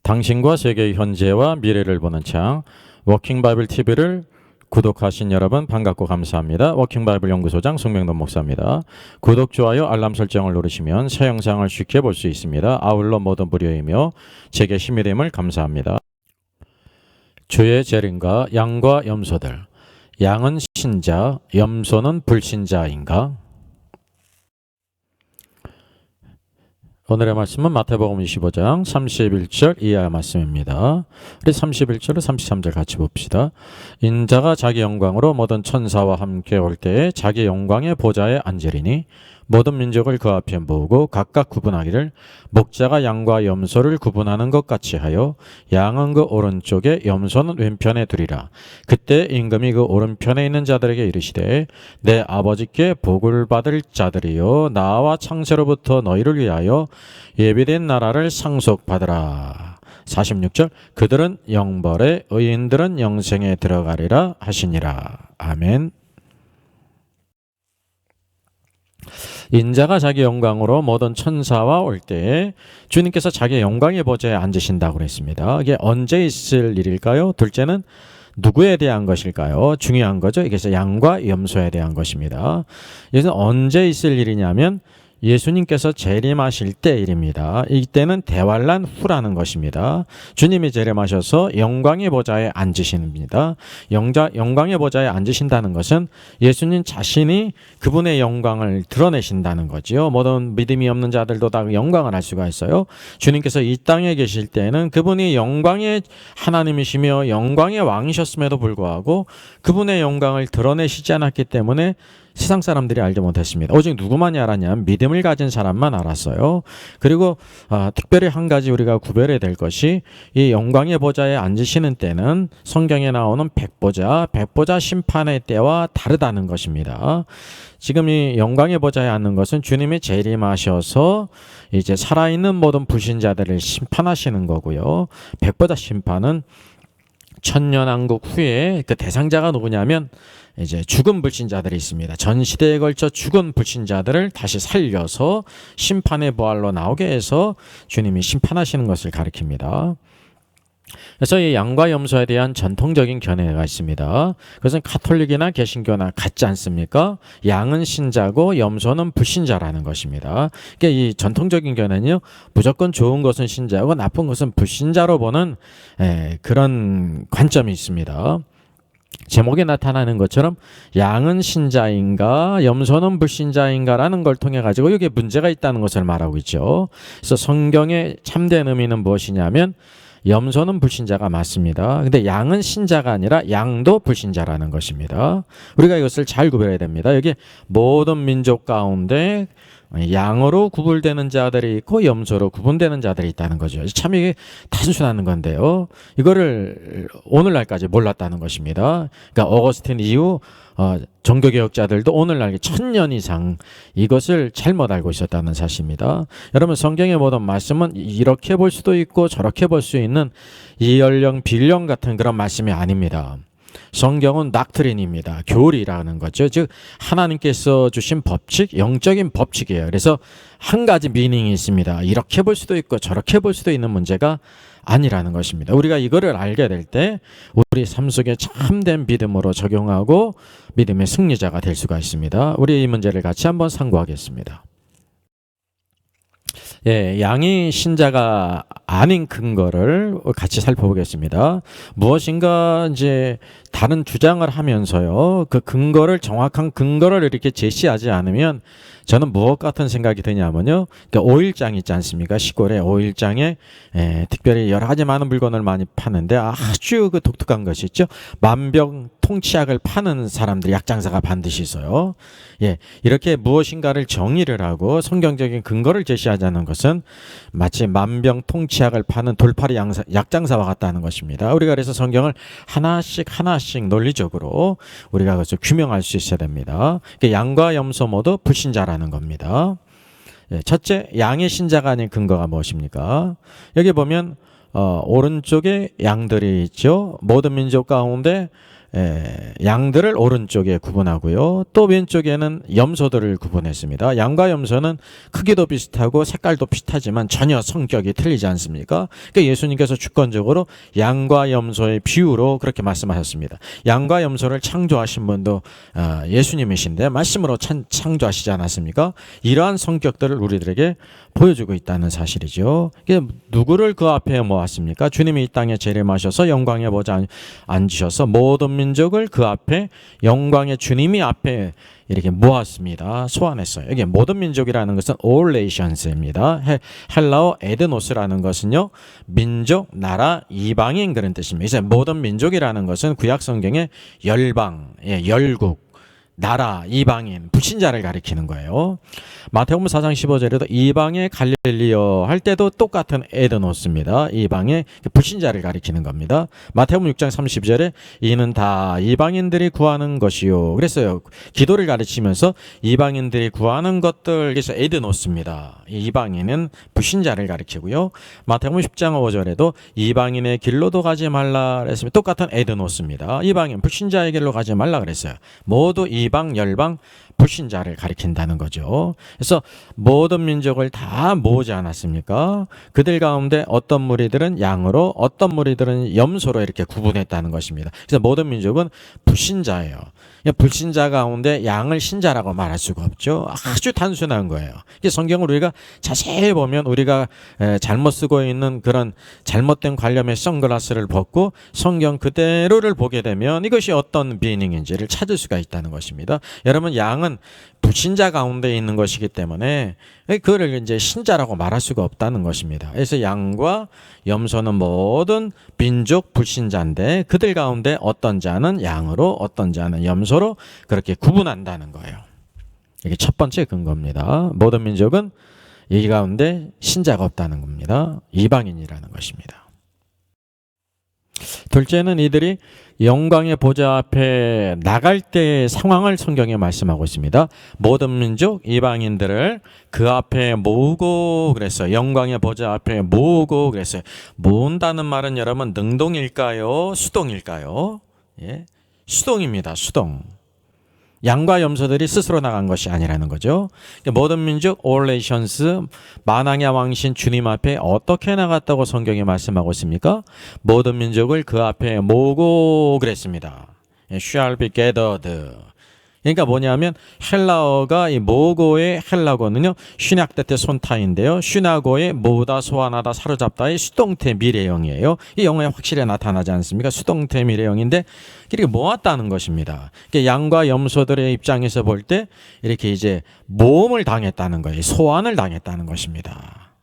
당신과 세계의 현재와 미래를 보는 창 워킹 바이블 TV를 구독하신 여러분 반갑고 감사합니다. 워킹 바이블 연구소장 송명돈 목사입니다. 구독, 좋아요, 알람 설정을 누르시면 새 영상을 쉽게 볼 수 있습니다. 아울러 모든 무료이며 제게 힘이 됨을 감사합니다. 주의 재림과 양과 염소들. 양은 신자, 염소는 불신자인가? 오늘의 말씀은 마태복음 25장 31절 이하의 말씀입니다. 우리 31절로 33절 같이 봅시다. 인자가 자기 영광으로 모든 천사와 함께 올 때에 자기 영광의 보좌에 앉으리니 모든 민족을 그 앞에 모으고 각각 구분하기를 목자가 양과 염소를 구분하는 것 같이 하여 양은 그 오른쪽에 염소는 왼편에 두리라. 그때 임금이 그 오른편에 있는 자들에게 이르시되 내 아버지께 복을 받을 자들이여 나와 창세로부터 너희를 위하여 예비된 나라를 상속받으라. 46절 그들은 영벌에 의인들은 영생에 들어가리라 하시니라. 아멘. 인자가 자기 영광으로 모든 천사와 올 때에 주님께서 자기 영광의 보좌에 앉으신다고 그랬습니다. 이게 언제 있을 일일까요? 둘째는 누구에 대한 것일까요? 중요한 거죠. 이게 양과 염소에 대한 것입니다. 이것은 언제 있을 일이냐면 예수님께서 재림하실 때 일입니다. 이때는 대환란 후라는 것입니다. 주님이 재림하셔서 영광의 보좌에 앉으십니다. 영광의 보좌에 앉으신다는 것은 예수님 자신이 그분의 영광을 드러내신다는 거지요. 모든 믿음이 없는 자들도 다 영광을 할 수가 있어요. 주님께서 이 땅에 계실 때는 그분이 영광의 하나님이시며 영광의 왕이셨음에도 불구하고 그분의 영광을 드러내시지 않았기 때문에 세상 사람들이 알지 못했습니다. 오직 누구만이 알았냐면 믿음을 가진 사람만 알았어요. 그리고 특별히 한 가지 우리가 구별해야 될 것이 이 영광의 보좌에 앉으시는 때는 성경에 나오는 백보자 심판의 때와 다르다는 것입니다. 지금 이 영광의 보좌에 앉는 것은 주님이 재림하셔서 이제 살아있는 모든 불신자들을 심판하시는 거고요. 백보자 심판은 천년왕국 후에 그 대상자가 누구냐면 이제 죽은 불신자들이 있습니다. 전 시대에 걸쳐 죽은 불신자들을 다시 살려서 심판의 부활로 나오게 해서 주님이 심판하시는 것을 가리킵니다. 그래서 이 양과 염소에 대한 전통적인 견해가 있습니다. 그것은 가톨릭이나 개신교나 같지 않습니까? 양은 신자고 염소는 불신자라는 것입니다. 그러니까 이 전통적인 견해는요, 무조건 좋은 것은 신자고 나쁜 것은 불신자로 보는 그런 관점이 있습니다. 제목에 나타나는 것처럼 양은 신자인가 염소는 불신자인가라는 걸 통해 가지고 여기에 문제가 있다는 것을 말하고 있죠. 그래서 성경의 참된 의미는 무엇이냐면 염소는 불신자가 맞습니다. 근데 양은 신자가 아니라 양도 불신자라는 것입니다. 우리가 이것을 잘 구별해야 됩니다. 여기 모든 민족 가운데 양으로 구분되는 자들이 있고 염소로 구분되는 자들이 있다는 거죠. 참 이게 단순한 건데요. 이거를 오늘날까지 몰랐다는 것입니다. 그러니까 어거스틴 이후 종교개혁자들도 오늘날 1000년 이상 이것을 잘못 알고 있었다는 사실입니다. 여러분 성경의 모든 말씀은 이렇게 볼 수도 있고 저렇게 볼 수 있는 이연령 빌령 같은 그런 말씀이 아닙니다. 성경은 닥트린입니다. 교리라는 거죠. 즉 하나님께서 주신 법칙, 영적인 법칙이에요. 그래서 한 가지 미닝이 있습니다. 이렇게 볼 수도 있고 저렇게 볼 수도 있는 문제가 아니라는 것입니다. 우리가 이거를 알게 될 때 우리 삶 속에 참된 믿음으로 적용하고 믿음의 승리자가 될 수가 있습니다. 우리 이 문제를 같이 한번 상고하겠습니다. 양이 신자가 아닌 근거를 같이 살펴보겠습니다. 무엇인가 이제 다른 주장을 하면서요, 그 근거를 정확한 근거를 이렇게 제시하지 않으면 저는 무엇 같은 생각이 드냐면요, 그러니까 오일장 있지 않습니까? 시골에 오일장에 특별히 여러 가지 많은 물건을 많이 파는데 아주 그 독특한 것이 있죠. 만병통치약을 파는 사람들, 약장사가 반드시 있어요. 이렇게 무엇인가를 정의를 하고 성경적인 근거를 제시하자는 것은 마치 만병통치약을 파는 돌팔이 약장사와 같다는 것입니다. 우리가 그래서 성경을 하나씩 논리적으로 우리가 그것을 규명할 수 있어야 됩니다. 그러니까 양과 염소 모두 불신자라는 겁니다. 첫째, 양의 신자가 아닌 근거가 무엇입니까? 여기 보면 오른쪽에 양들이 있죠. 모든 민족 가운데 양들을 오른쪽에 구분하고요. 또 왼쪽에는 염소들을 구분했습니다. 양과 염소는 크기도 비슷하고 색깔도 비슷하지만 전혀 성격이 틀리지 않습니까? 그러니까 예수님께서 주권적으로 양과 염소의 비유로 그렇게 말씀하셨습니다. 양과 염소를 창조하신 분도 예수님이신데 말씀으로 창조하시지 않았습니까? 이러한 성격들을 우리들에게 보여주고 있다는 사실이죠. 누구를 그 앞에 모았습니까? 주님이 이 땅에 재림하셔서 영광의 보좌에 앉으셔서 모든 민족을 그 앞에 영광의 주님이 앞에 이렇게 모았습니다. 소환했어요. 이게 모든 민족이라는 것은 all nations입니다. 헬라어 에드노스라는 것은요, 민족, 나라, 이방인 그런 뜻입니다. 이제 모든 민족이라는 것은 구약 성경의 열방, 열국, 나라, 이방인, 불신자를 가리키는 거예요. 마태복음 4장 15절에도 이방의 갈릴리여 할 때도 똑같은 에드노스입니다. 이방의 불신자를 가리키는 겁니다. 마태복음 6장 32절에 이는 다 이방인들이 구하는 것이요. 그랬어요. 기도를 가르치면서 이방인들이 구하는 것들, 그래서 에드노스입니다. 이방인은 불신자를 가리키고요. 마태복음 10장 5절에도 이방인의 길로도 가지 말라 그랬으면 똑같은 에드노스입니다. 이방인, 불신자의 길로 가지 말라 그랬어요. 모두 이방, 열방, 불신자를 가리킨다는 거죠. 그래서 모든 민족을 다 모으지 않았습니까? 그들 가운데 어떤 무리들은 양으로, 어떤 무리들은 염소로 이렇게 구분했다는 것입니다. 그래서 모든 민족은 불신자예요. 불신자 가운데 양을 신자라고 말할 수가 없죠. 아주 단순한 거예요. 성경을 우리가 자세히 보면 우리가 잘못 쓰고 있는 그런 잘못된 관념의 선글라스를 벗고 성경 그대로를 보게 되면 이것이 어떤 미닝인지를 찾을 수가 있다는 것입니다. 여러분, 양은 불신자 가운데 있는 것이기 때문에 그거를 이제 신자라고 말할 수가 없다는 것입니다. 그래서 양과 염소는 모든 민족 불신자인데 그들 가운데 어떤 자는 양으로 어떤 자는 염소로 그렇게 구분한다는 거예요. 이게 첫 번째 근거입니다. 모든 민족은 이 가운데 신자가 없다는 겁니다. 이방인이라는 것입니다. 둘째는 이들이 영광의 보좌 앞에 나갈 때의 상황을 성경에 말씀하고 있습니다. 모든 민족 이방인들을 그 앞에 모으고 그랬어요. 영광의 보좌 앞에 모으고 그랬어요. 모은다는 말은 여러분 능동일까요? 수동일까요? 예, 수동입니다. 수동. 양과 염소들이 스스로 나간 것이 아니라는 거죠. 모든 민족 all nations 만왕의 왕신 주님 앞에 어떻게 나갔다고 성경이 말씀하고 있습니까? 모든 민족을 그 앞에 모으고 그랬습니다. shall be gathered. 그러니까 뭐냐면 헬라어가 이 모고의 헬라어는요, 슈낙데테 손타인데요. 슈나고의 모으다, 소환하다, 사로잡다의 수동태 미래형이에요. 이 영어에 확실히 나타나지 않습니까? 수동태 미래형인데 이렇게 모았다는 것입니다. 양과 염소들의 입장에서 볼 때 이렇게 이제 모험을 당했다는 거예요. 소환을 당했다는 것입니다.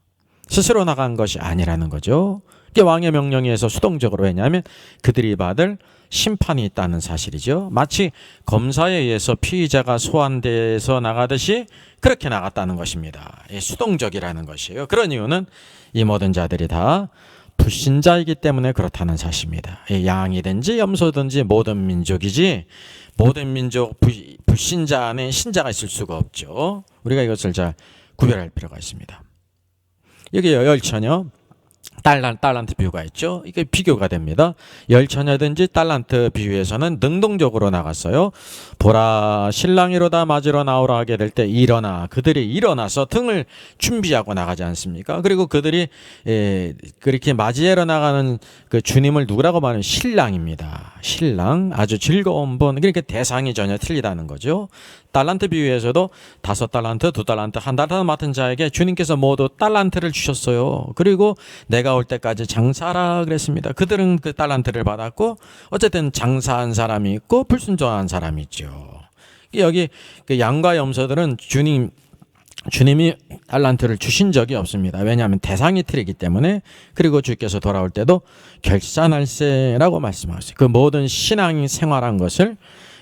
스스로 나간 것이 아니라는 거죠. 왕의 명령에 의해서 수동적으로, 왜냐하면 그들이 받을 심판이 있다는 사실이죠. 마치 검사에 의해서 피의자가 소환돼서 나가듯이 그렇게 나갔다는 것입니다. 수동적이라는 것이에요. 그런 이유는 이 모든 자들이 다 불신자이기 때문에 그렇다는 사실입니다. 양이든지 염소든지 모든 민족이지 모든 민족 불신자 안에 신자가 있을 수가 없죠. 우리가 이것을 잘 구별할 필요가 있습니다. 여기 열처녀 달란트 비유가 있죠. 이게 비교가 됩니다. 열처녀든지 달란트 비유에서는 능동적으로 나갔어요. 보라, 신랑이로다 맞으러 나오라 하게 될 때 일어나, 그들이 일어나서 등을 준비하고 나가지 않습니까? 그리고 그들이 그렇게 맞이하러 나가는 그 주님을 누구라고 말하면 신랑입니다. 신랑, 아주 즐거운 분. 그러니까 대상이 전혀 틀리다는 거죠. 달란트 비유에서도 5달란트, 2달란트, 1달란트 맡은 자에게 주님께서 모두 달란트를 주셨어요. 그리고 내가 올 때까지 장사하라 그랬습니다. 그들은 그 달란트를 받았고 어쨌든 장사한 사람이 있고 불순종한 사람이 있죠. 여기 그 양과 염소들은 주님이 달란트를 주신 적이 없습니다. 왜냐하면 대상이 틀리기 때문에. 그리고 주께서 돌아올 때도 결산할세라고 말씀하셨어요. 그 모든 신앙이 생활한 것을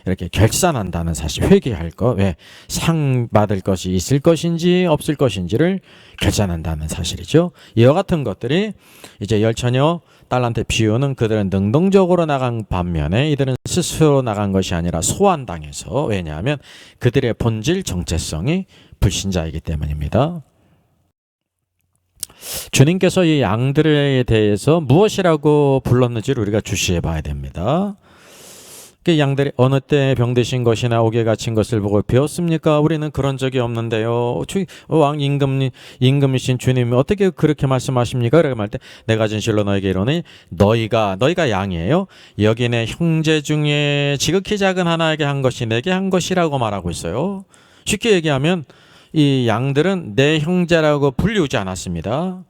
이렇게 결산한다는 사실, 회개할 것, 왜 상 받을 것이 있을 것인지 없을 것인지를 결산한다는 사실이죠. 이와 같은 것들이 이제 열처녀 달란트 비유는 그들은 능동적으로 나간 반면에 이들은 스스로 나간 것이 아니라 소환당해서, 왜냐하면 그들의 본질 정체성이 불신자이기 때문입니다. 주님께서 이 양들에 대해서 무엇이라고 불렀는지를 우리가 주시해 봐야 됩니다. 그 양들이 어느 때 병드신 것이나 옥에 갇힌 것을 보고 배웠습니까? 우리는 그런 적이 없는데요. 왕 임금이신 주님이 어떻게 그렇게 말씀하십니까? 그렇게 말할 때 내가 진실로 너에게 이르노니 너희가 양이에요. 여기 내 형제 중에 지극히 작은 하나에게 한 것이 내게 한 것이라고 말하고 있어요. 쉽게 얘기하면 이 양들은 내 형제라고 불리우지 않았습니다.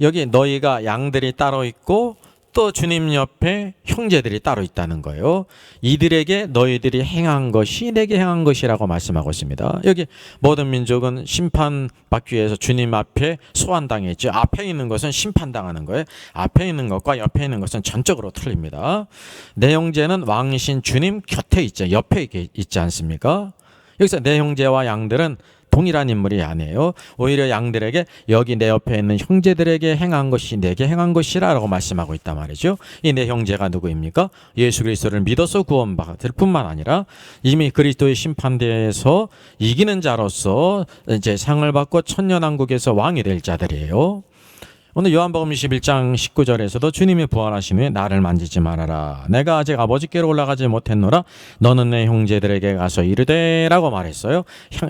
여기 너희가 양들이 따로 있고 또 주님 옆에 형제들이 따로 있다는 거예요. 이들에게 너희들이 행한 것이 내게 행한 것이라고 말씀하고 있습니다. 여기 모든 민족은 심판받기 위해서 주님 앞에 소환당했죠. 앞에 있는 것은 심판당하는 거예요. 앞에 있는 것과 옆에 있는 것은 전적으로 틀립니다. 내 형제는 왕이신 주님 곁에 있죠. 옆에 있지 않습니까? 여기서 내 형제와 양들은 동일한 인물이 아니에요. 오히려 양들에게 여기 내 옆에 있는 형제들에게 행한 것이 내게 행한 것이라고 말씀하고 있단 말이죠. 이 내 형제가 누구입니까? 예수 그리스도를 믿어서 구원받을 뿐만 아니라 이미 그리스도의 심판대에서 이기는 자로서 이제 상을 받고 천년왕국에서 왕이 될 자들이에요. 오늘 요한복음 21장 19절에서도 주님이 부활하신 후에 나를 만지지 말아라. 내가 아직 아버지께로 올라가지 못했노라. 너는 내 형제들에게 가서 이르되 라고 말했어요.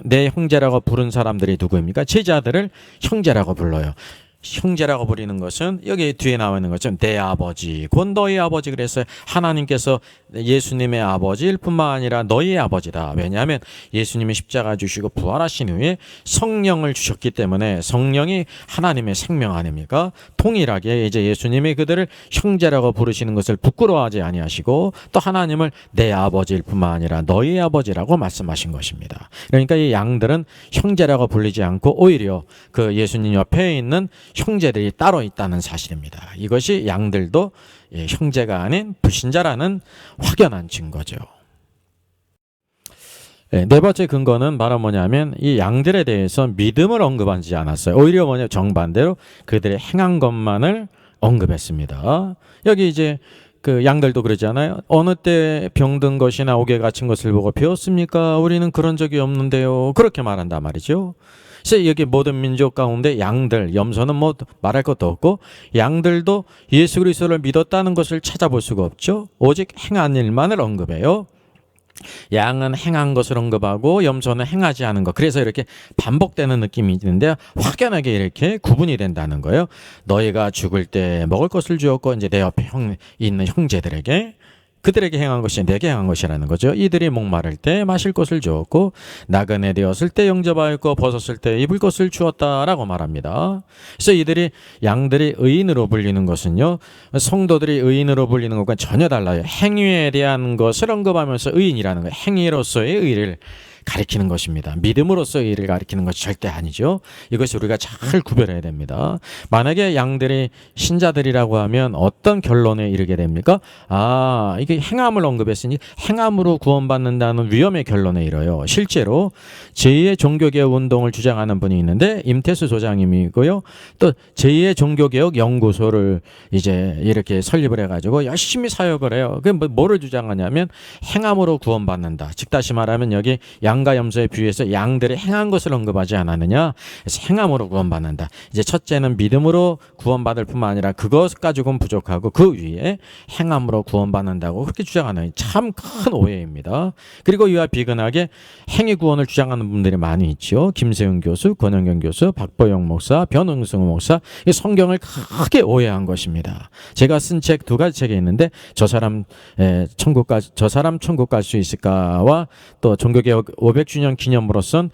내 형제라고 부른 사람들이 누구입니까? 제자들을 형제라고 불러요. 형제라고 부리는 것은 여기 뒤에 나와 있는 것처럼 내 아버지, 곧 너희 아버지. 그래서 하나님께서 예수님의 아버지일 뿐만 아니라 너희의 아버지다. 왜냐하면 예수님이 십자가 주시고 부활하신 후에 성령을 주셨기 때문에 성령이 하나님의 생명 아닙니까? 동일하게 이제 예수님이 그들을 형제라고 부르시는 것을 부끄러워하지 아니하시고 또 하나님을 내 아버지일 뿐만 아니라 너희의 아버지라고 말씀하신 것입니다. 그러니까 이 양들은 형제라고 불리지 않고 오히려 그 예수님 옆에 있는 형제들이 따로 있다는 사실입니다. 이것이 양들도 형제가 아닌 불신자라는 확연한 증거죠. 네 번째 근거는 바로 뭐냐면 이 양들에 대해서 믿음을 언급하지 않았어요. 오히려 정반대로 그들의 행한 것만을 언급했습니다. 여기 이제 그 양들도 그러잖아요. 어느 때 병든 것이나 옥에 갇힌 것을 보고 배웠습니까? 우리는 그런 적이 없는데요. 그렇게 말한단 말이죠. 그래서 여기 모든 민족 가운데 양들, 염소는 뭐 말할 것도 없고 양들도 예수 그리스도를 믿었다는 것을 찾아볼 수가 없죠. 오직 행한 일만을 언급해요. 양은 행한 것을 언급하고 염소는 행하지 않은 것. 그래서 이렇게 반복되는 느낌이 있는데 확연하게 이렇게 구분이 된다는 거예요. 너희가 죽을 때 먹을 것을 주었고 이제 내 옆에 있는 형제들에게 그들에게 행한 것이 내게 행한 것이라는 거죠. 이들이 목마를 때 마실 것을 주었고 나그네 되었을 때 영접하였고 벗었을 때 입을 것을 주었다라고 말합니다. 그래서 이들이 양들이 의인으로 불리는 것은요. 성도들이 의인으로 불리는 것과 전혀 달라요. 행위에 대한 것을 언급하면서 의인이라는 거예요. 행위로서의 의를 가리키는 것입니다. 믿음으로서의 일을 가리키는 것이 절대 아니죠. 이것이 우리가 잘 구별해야 됩니다. 만약에 양들이 신자들이라고 하면 어떤 결론에 이르게 됩니까? 이게 행함을 언급했으니 행함으로 구원받는다는 위험의 결론에 이르요. 실제로 제2의 종교개혁 운동을 주장하는 분이 있는데 임태수 소장님이고요. 또 제2의 종교개혁 연구소를 이제 이렇게 설립을 해가지고 열심히 사역을 해요. 그 뭐를 주장하냐면 행함으로 구원받는다. 즉 다시 말하면 여기 양과 염소에 비유해서 양들이 행한 것을 언급하지 않았느냐. 그래서 행함으로 구원받는다. 이제 첫째는 믿음으로 구원받을 뿐만 아니라 그것 가지고는 부족하고 그 위에 행함으로 구원받는다고 그렇게 주장하는 참 큰 오해입니다. 그리고 이와 비근하게 행위 구원을 주장하는 분들이 많이 있죠. 김세윤 교수, 권영경 교수, 박보영 목사, 변응승 목사. 성경을 크게 오해한 것입니다. 제가 쓴 책 두 가지 책이 있는데 저 사람 천국 갈 수 있을까와 또 종교개혁 500주년 기념으로선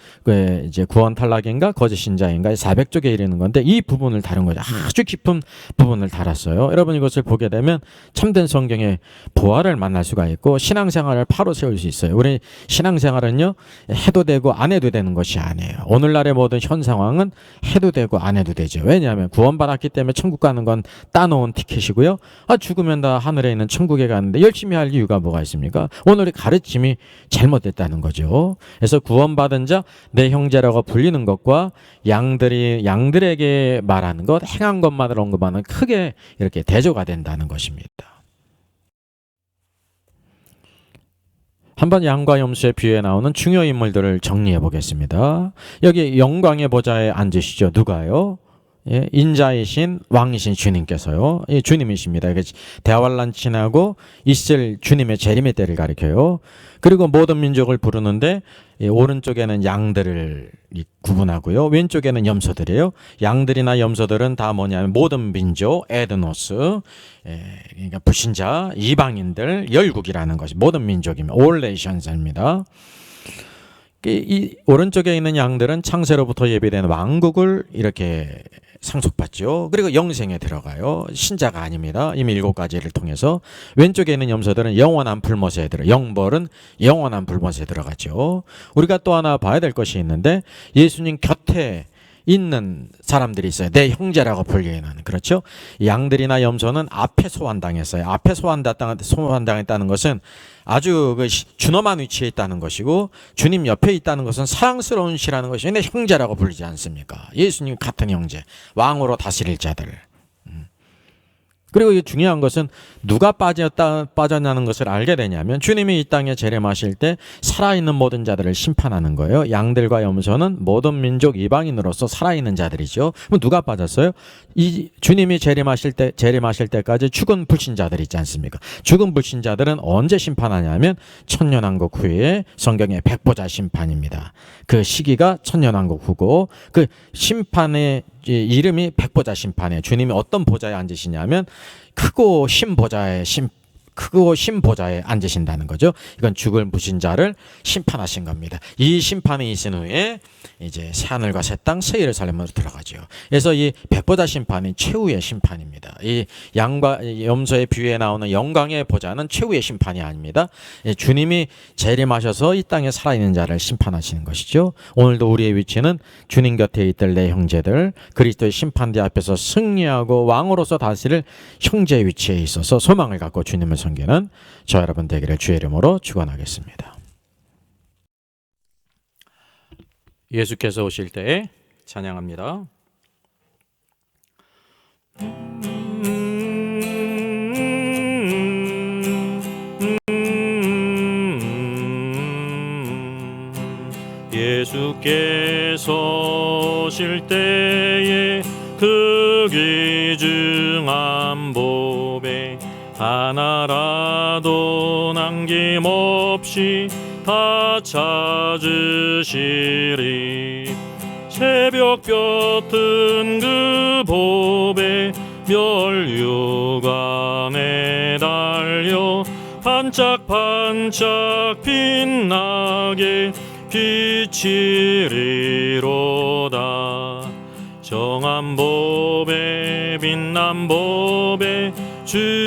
이제 구원 탈락인가 거짓 신자인가 400쪽에 이르는 건데 이 부분을 다룬 거죠. 아주 깊은 부분을 달았어요. 여러분 이것을 보게 되면 참된 성경의 보화를 만날 수가 있고 신앙생활을 바로 세울 수 있어요. 우리 신앙생활은요 해도 되고 안 해도 되는 것이 아니에요. 오늘날의 모든 현 상황은 해도 되고 안 해도 되죠. 왜냐하면 구원받았기 때문에 천국 가는 건 따놓은 티켓이고요. 죽으면 다 하늘에 있는 천국에 가는데 열심히 할 이유가 뭐가 있습니까? 오늘의 가르침이 잘못됐다는 거죠. 그래서 구원받은 자 내 형제라고 불리는 것과 양들에게 말하는 것, 행한 것만을 언급하는 크게 이렇게 대조가 된다는 것입니다. 한번 양과 염소의 비유에 나오는 중요 인물들을 정리해 보겠습니다. 여기 영광의 보좌에 앉으시죠. 누가요? 예, 인자이신 왕이신 주님께서요. 예, 주님이십니다. 대환란치나고 있을 주님의 재림의 때를 가리켜요. 그리고 모든 민족을 부르는데 예, 오른쪽에는 양들을 구분하고요. 왼쪽에는 염소들이에요. 양들이나 염소들은 다 뭐냐면 모든 민족, 에드노스, 예, 그러니까 불신자, 이방인들, 열국이라는 것이 모든 민족입니다. All nations입니다. 이 오른쪽에 있는 양들은 창세로부터 예비된 왕국을 이렇게 상속받죠. 그리고 영생에 들어가요. 신자가 아닙니다. 이미 7가지를 통해서. 왼쪽에 있는 염소들은 영원한 불못에 들어, 영벌은 영원한 불못에 들어가죠. 우리가 또 하나 봐야 될 것이 있는데 예수님 곁에 있는 사람들이 있어요. 내 형제라고 불리는. 그렇죠? 양들이나 염소는 앞에 소환당했어요. 앞에 소환당했다는 것은 아주 준엄한 위치에 있다는 것이고, 주님 옆에 있다는 것은 사랑스러운 시라는 것이 내 형제라고 불리지 않습니까? 예수님 같은 형제, 왕으로 다스릴 자들. 그리고 중요한 것은 누가 빠졌냐는 것을 알게 되냐면 주님이 이 땅에 재림하실 때 살아있는 모든 자들을 심판하는 거예요. 양들과 염소는 모든 민족 이방인으로서 살아있는 자들이죠. 그럼 누가 빠졌어요? 이 주님이 재림하실 때까지 죽은 불신자들 있지 않습니까? 죽은 불신자들은 언제 심판하냐면 천년왕국 후에 성경의 백보자 심판입니다. 그 시기가 천년왕국 후고 그 심판의 이름이 백보자 심판이에요. 주님이 어떤 보좌에 앉으시냐면 크고 신 보좌에 앉으신다는 거죠. 이건 죽을 불신자를 심판하신 겁니다. 이 심판이 있은 후에 이제 새하늘과 새 땅, 새 예루살렘으로 들어가죠. 그래서 이 백보자 심판이 최후의 심판입니다. 이 양과 염소의 비유에 나오는 영광의 보좌는 최후의 심판이 아닙니다. 주님이 재림하셔서 이 땅에 살아있는 자를 심판하시는 것이죠. 오늘도 우리의 위치는 주님 곁에 있들 내 형제들, 그리스도의 심판대 앞에서 승리하고 왕으로서 다스릴 형제의 위치에 있어서 소망을 갖고 주님을 섬기는 저 여러분 되기를 주의 이름으로 축원하겠습니다. 예수께서 오실 때에 찬양합니다. 예수께서 오실 때에 그 귀중한 보배 하나라도 남김없이 다 찾으시리. 새벽볕은 그 보배 멸류관에 달려 반짝반짝 빛나게 비치리로다. 정한 보배 빛난 보배 주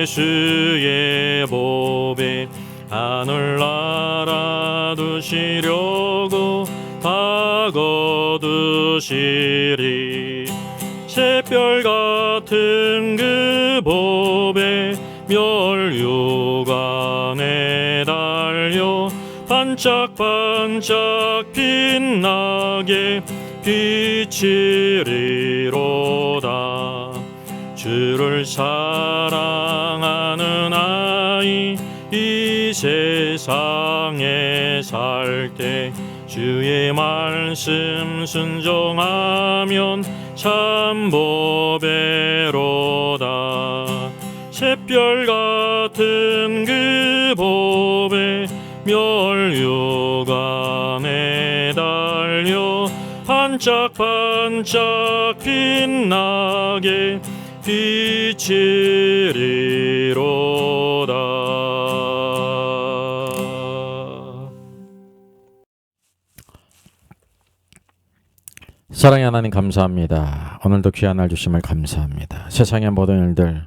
예수의 보배 하늘나라 두시려고 다 거두시리. 샛별 같은 그 보배 멸류관에 달려 반짝반짝 빛나게 비치리로다. 주를 사랑하는 아이 이 세상에 살 때 주의 말씀 순종하면 참 보배로다. 샛별 같은 그 보배 멸류관에 달려 반짝반짝 빛나게 비치리로다. 사랑의 하나님 감사합니다. 오늘도 귀한 날 주심을 감사합니다. 세상의 모든 일들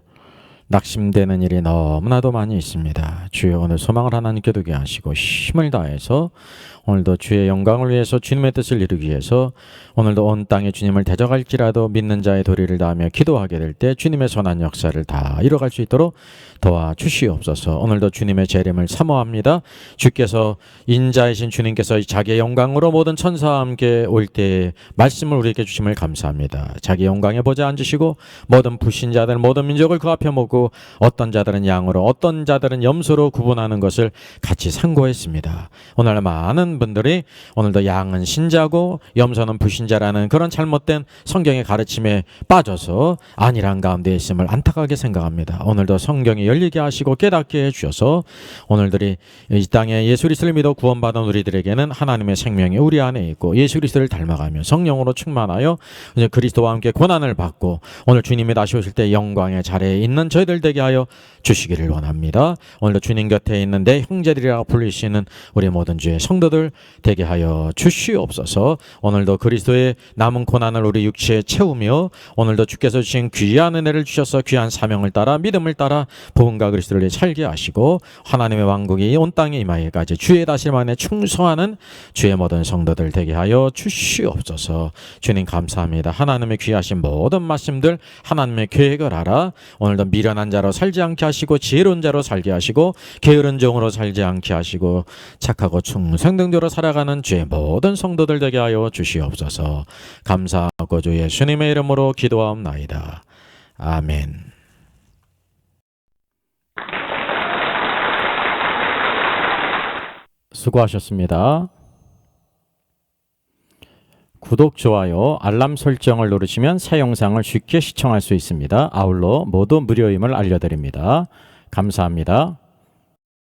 낙심되는 일이 너무나도 많이 있습니다. 주여 오늘 소망을 하나님께 두게 하시고 힘을 다해서 오늘도 주의 영광을 위해서 주님의 뜻을 이루기 위해서 오늘도 온 땅에 주님을 대적할지라도 믿는 자의 도리를 다하며 기도하게 될 때 주님의 선한 역사를 다 이뤄갈 수 있도록 도와주시옵소서. 오늘도 주님의 재림을 사모합니다. 주께서 인자이신 주님께서 자기의 영광으로 모든 천사와 함께 올 때에 말씀을 우리에게 주심을 감사합니다. 자기 영광에 보좌 앉으시고 모든 불신자들 모든 민족을 그 앞에 모고 어떤 자들은 양으로 어떤 자들은 염소로 진짜로 구분하는 것을 같이 상고했습니다. 오늘 많은 분들이 오늘도 양은 신자고 염소는 불신자라는 그런 잘못된 성경의 가르침에 빠져서 안일한 가운데 있음을 안타깝게 생각합니다. 오늘도 성경이 열리게 하시고 깨닫게 해주셔서 오늘들이 이 땅에 예수 그리스도를 믿어 구원받은 우리들에게는 하나님의 생명이 우리 안에 있고 예수 그리스도를 닮아가며 성령으로 충만하여 이제 그리스도와 함께 고난을 받고 오늘 주님이 다시 오실 때 영광의 자리에 있는 저희들 되게 하여 주시기를 원합니다. 오늘도 주님 곁에 있는 내 형제들이라 불리시는 우리 모든 주의 성도들 되게 하여 주시옵소서. 오늘도 그리스도의 남은 고난을 우리 육체에 채우며 오늘도 주께서 주신 귀한 은혜를 주셔서 귀한 사명을 따라 믿음을 따라 복음과 그리스도를 살게 하시고 하나님의 왕국이 온 땅에 임하기까지 주의 다심 안에 충성하는 주의 모든 성도들 되게 하여 주시옵소서. 주님 감사합니다. 하나님의 귀하신 모든 말씀들 하나님의 계획을 알아 오늘도 미련한 자로 살지 않게 하시고 지혜로운 자로 살게 하시고 게으른 종으로 살지 않게 하시고 착하고 충성등대로 살아가는 주의 모든 성도들 되게 하여 주시옵소서. 감사하고 주 예수님의 이름으로 기도하옵나이다. 아멘. 수고하셨습니다. 구독, 좋아요, 알람 설정을 누르시면 새 영상을 쉽게 시청할 수 있습니다. 아울러 모두 무료임을 알려드립니다. 감사합니다.